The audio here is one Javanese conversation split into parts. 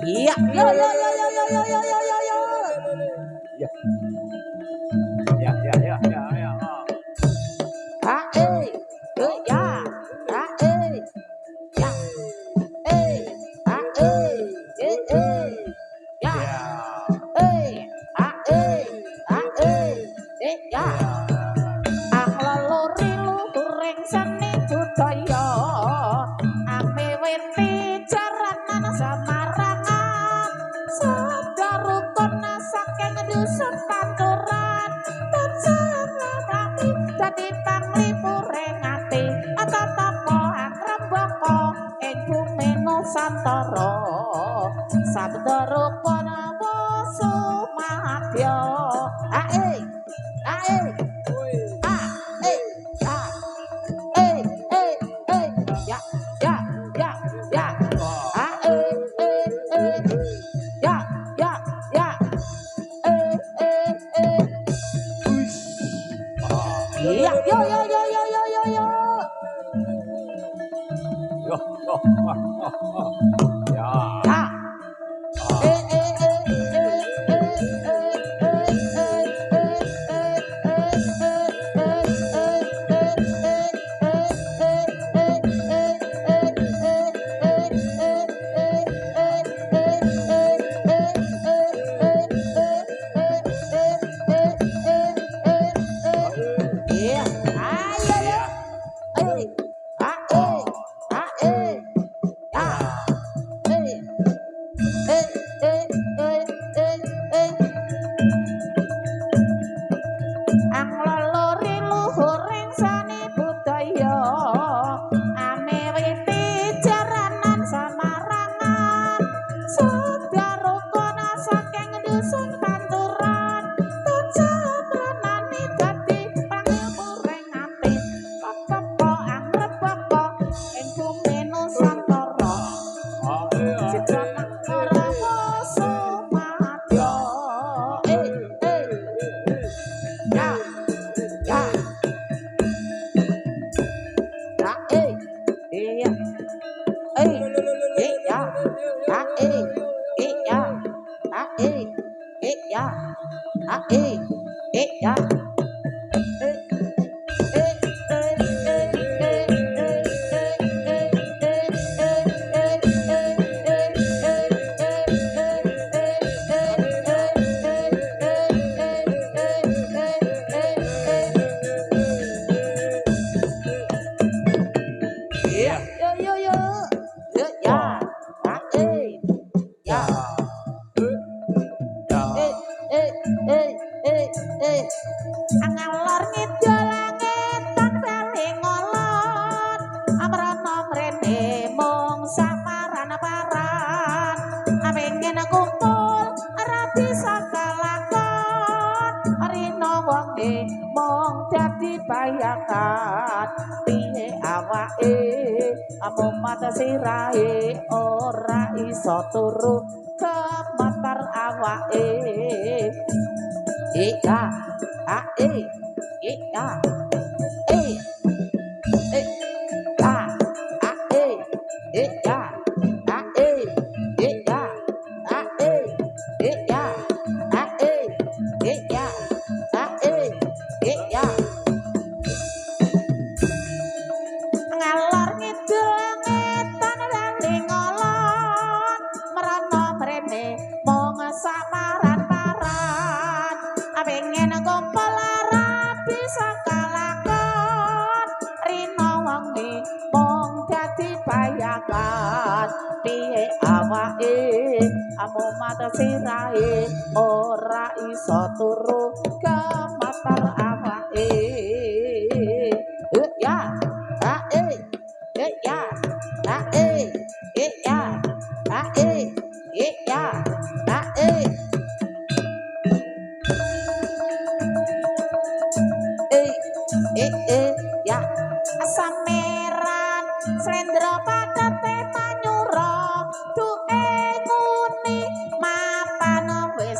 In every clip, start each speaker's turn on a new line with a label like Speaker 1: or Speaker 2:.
Speaker 1: Iya, yo yo yo yo yo yo yo yo yo yo.
Speaker 2: Ya. Ya ya ya ya ya.
Speaker 1: Ha eh. Ya. Ha eh. Ya. Ha eh. Ya. Ha ya. Ang laluri luhuring seni budaya. Ame weti jaranan samarangan. Sadarukun saking dusun panturan. Tansah ngarami dadi panglipureng ati. Atatapo angrembaka ing bumi Nusantara. Sadarukun Sumadya. Ae. Iya, yo yo yo yo yo yo yo.
Speaker 2: Yo. Ya. Angalor ngidul ngetan bali ngolon amrana mrene mung samaran-paran pengen kumpul ora bisa kalakon rina wonge mung dadi bayangan piye awake amumat sirahe ora iso turu gemetar awake ya ngalor ngidul ngetan lali ngolon merana mrene mung samaran-paran pengen kumpul ora bisa kalakon rina wengi mung dadi bayangan piye awake amumat sirahe ora iso turu gemetar awake ya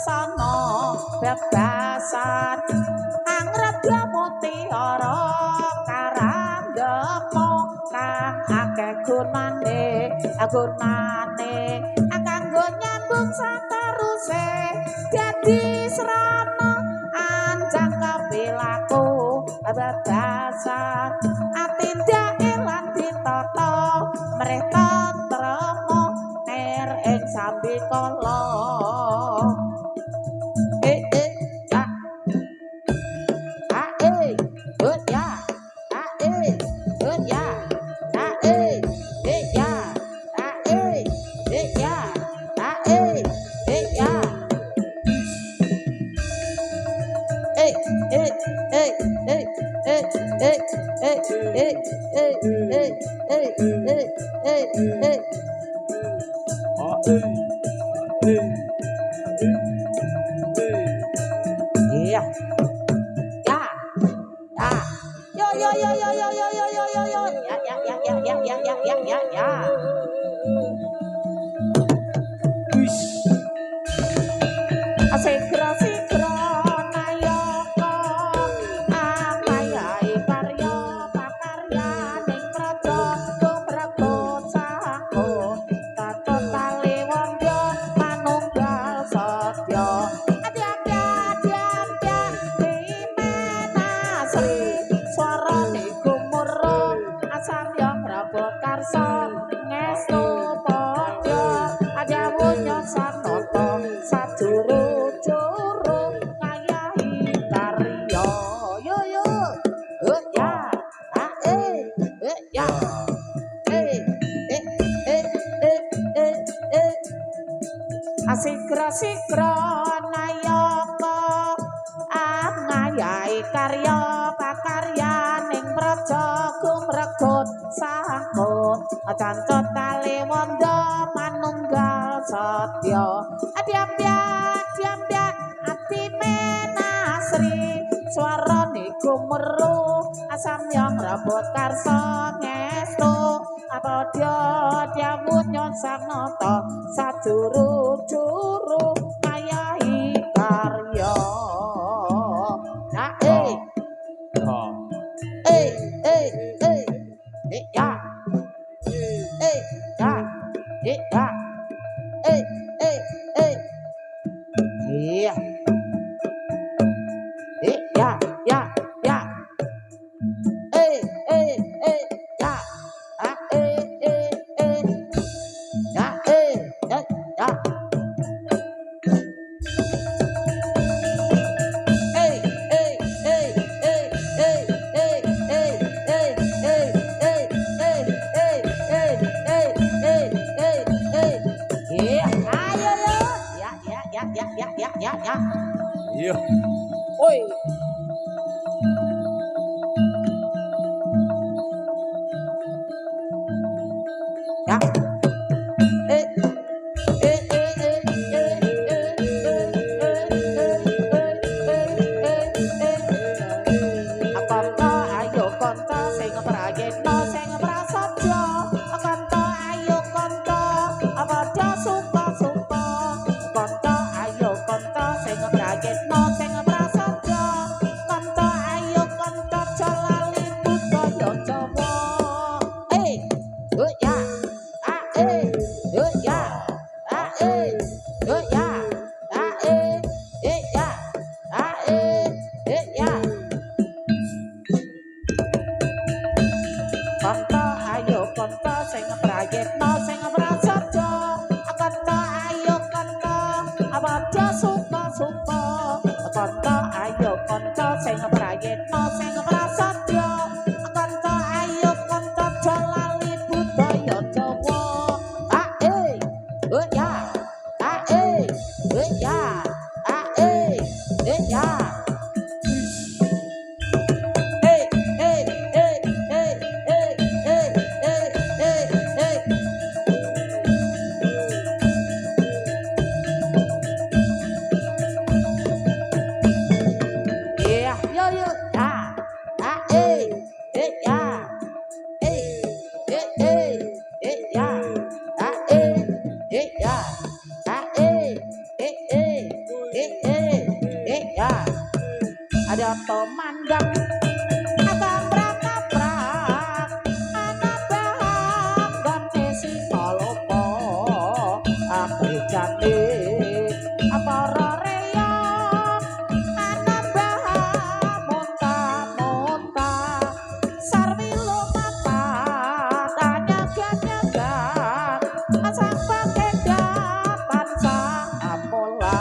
Speaker 2: laksana bebasan angredya mutiara karanggemo kang akeh gunane kanggo nyambung sateruse dadi srana anjang kapilaku bebasan atindake lan ditata mrih tatrama ner ing sambikala Sigra nayaka amayai karya pakaryaning praja tumrebut sangkut tatot tali wanda manunggal satya adya dimenasri swarane gumurung asam yang rabot karsa ngestu padya adawunya sanata saduru Sigra nayaka angayai karya pakaryaning praja gumregut sangkut cancot tali wanda manunggal satya diambyak ati menasri swarane gumru asam yang rabot karsa ngestu padya diawunya sanata sajuru-juru ngayahi karya
Speaker 1: Iya.
Speaker 2: Oi. Ya. ya ada to mandang kabrak-kabrak ana bahang gane si kalopo abrijane para reyong ana bahang monta-monta sarwi lumata tanya ganyagan asang pakai dapat sang amola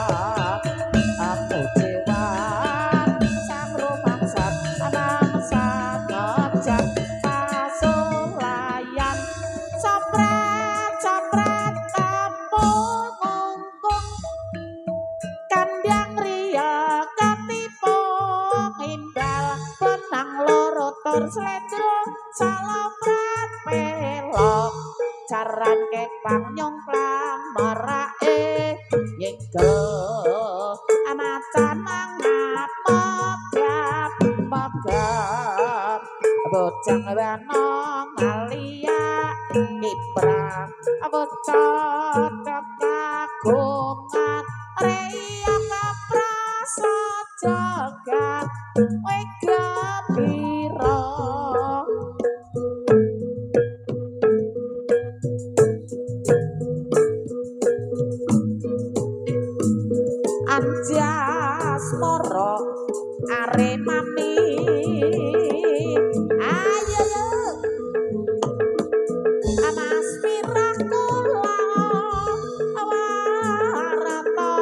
Speaker 2: aku cewan sang rumangsat amangsat ngejak pasulayan sopret-sopret kampung ngungkung kandang ria katipung imbal benang loro tur slendro saloprat pelok caran kepang nyongklang merake yengkel macan mangap megap megap bocang benong alia kiprang bocah kagungan reya kaprasa jagat wega pira anjas moro aremami ayo amas pirah kula warata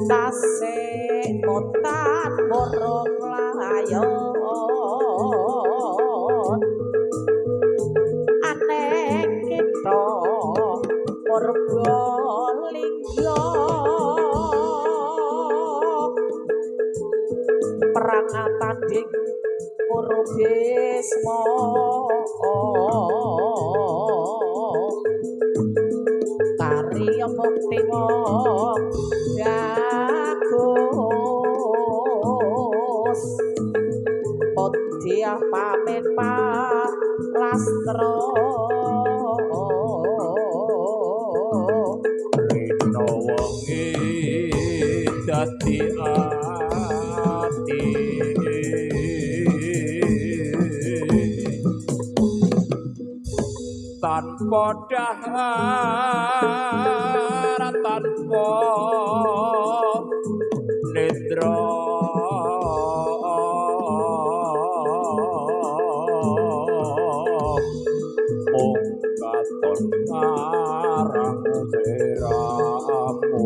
Speaker 2: tasik mutan burung layon aneh kita Purbalingga perang tanding Purubisma karya mukti wong bagus Podya pamit palastra
Speaker 3: rina wengi dadi ati tanpa dahar tanpa nedra mung katon marang sliramu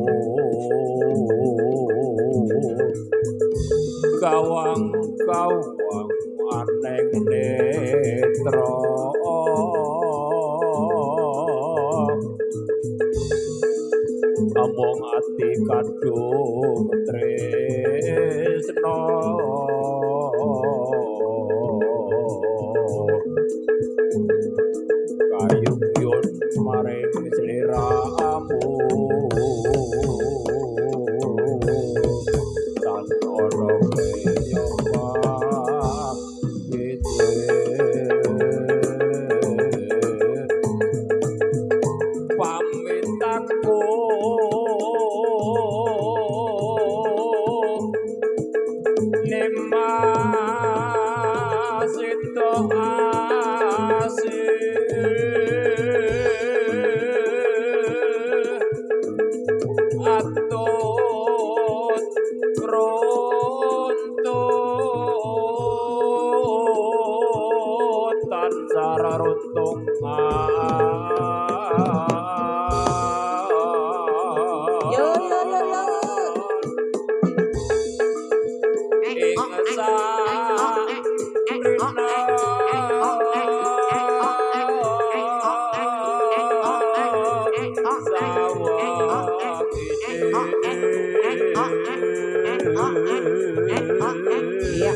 Speaker 3: kawang-kawang aneng netra among ati kadung tresna kayung maring sliramu tan ana keyomak pamit aku nemas itu atut runtutan cara runtung
Speaker 2: yo yo yo yo iya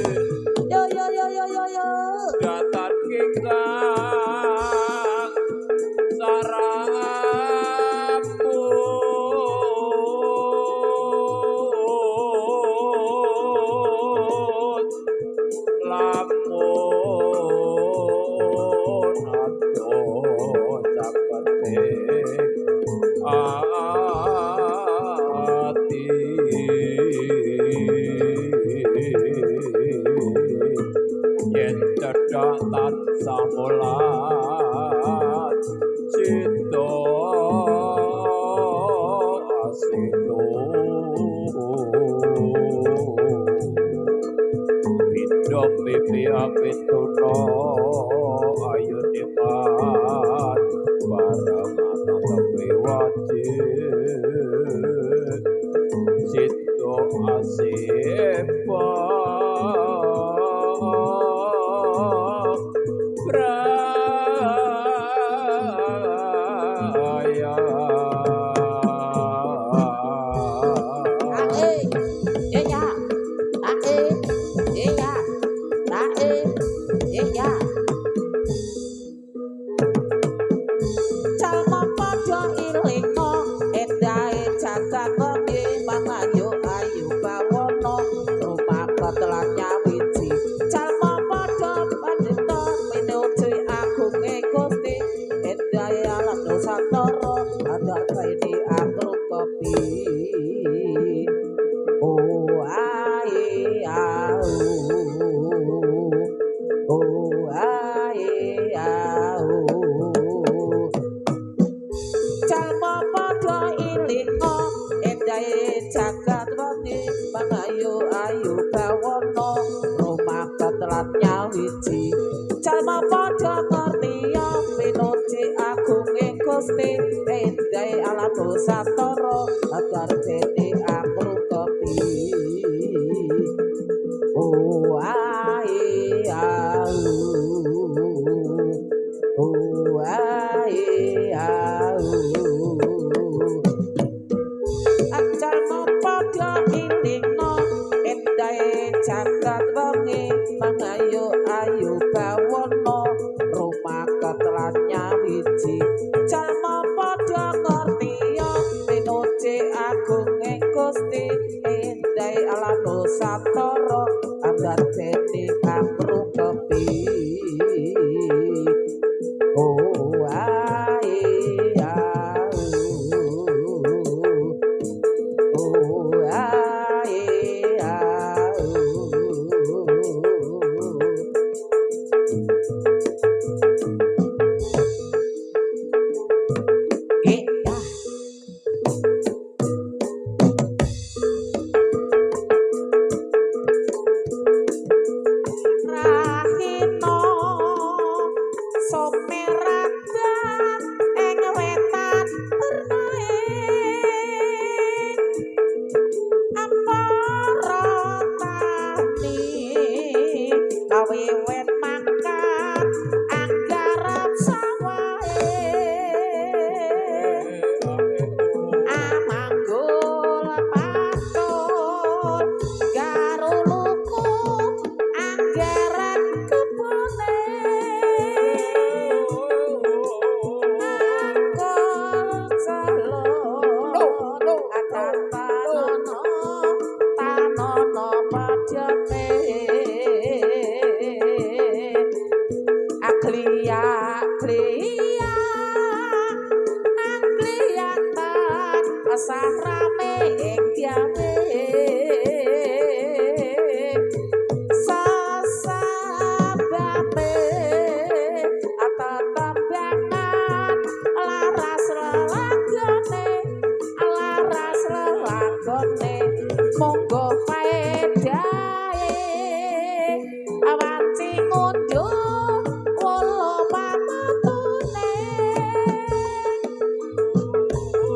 Speaker 2: yo yo yo yo yo yo
Speaker 3: datan kingkang sarapu lamun ato cakete ati yen cedhak tansah mulat cita asito pindha pipi apituna ayo nikmat barang ana tepi wajib cita asipa braya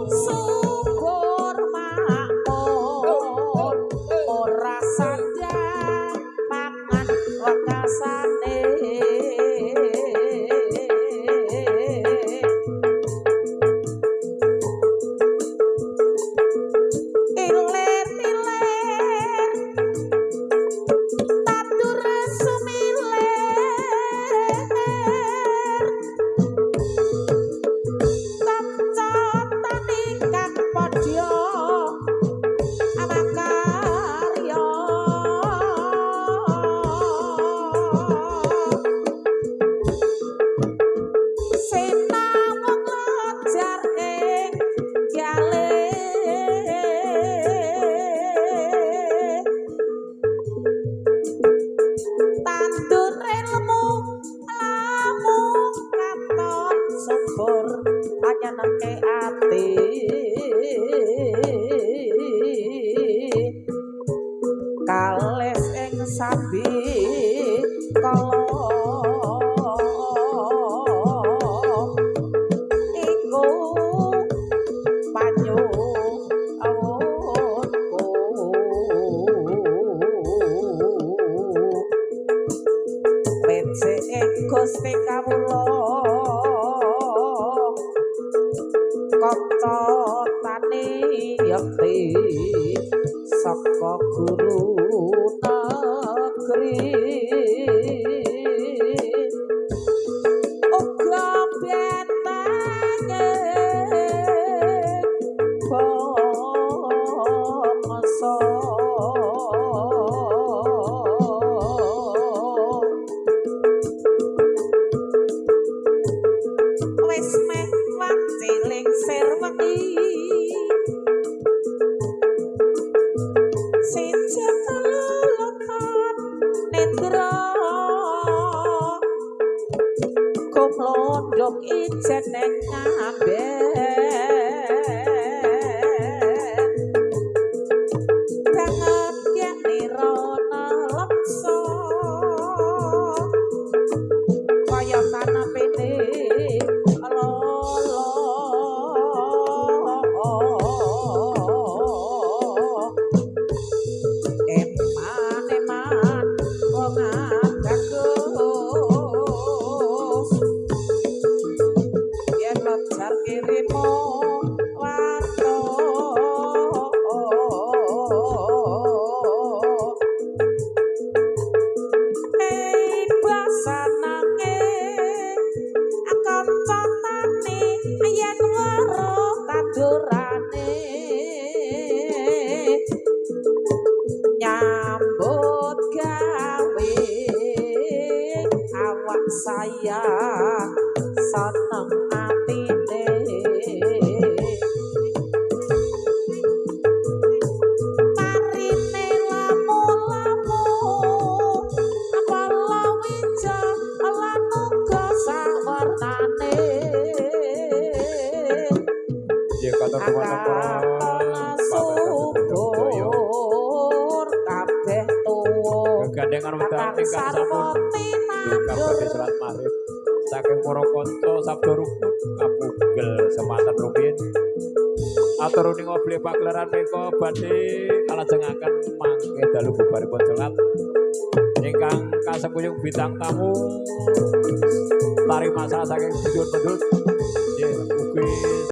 Speaker 2: Subur senenge ati kales ing sabi kala iku panyu awonku pece ing Gusti kawula kanca tani yakti saka guru negeri uga bentenge bangsa wis meh waciling sir wengi sejak lulukan netra kumlondok ijen neng ngaben banget yen nirana lemso kaya kanapene lolo eman wong bagus yen lojar kirimo warto basanange kanca tani yen weruh tandurane nyambut gawe awak saya seneng atine marine lamu-lamu palawija lan uga sawarnane
Speaker 3: Ya kata teman-teman
Speaker 2: subur kabeh tuwa
Speaker 3: gandengan wedal ingkang sampun kabeh salat maghrib saking para kanca sabda rukun kapugel semanten rumiyin atur ning obleh pagelaran menika badhe kalajengaken mangke dalu bubaripun salat ingkang kasengkuyung bintang tamu tari masa saking Bidun Pedut nggih ugi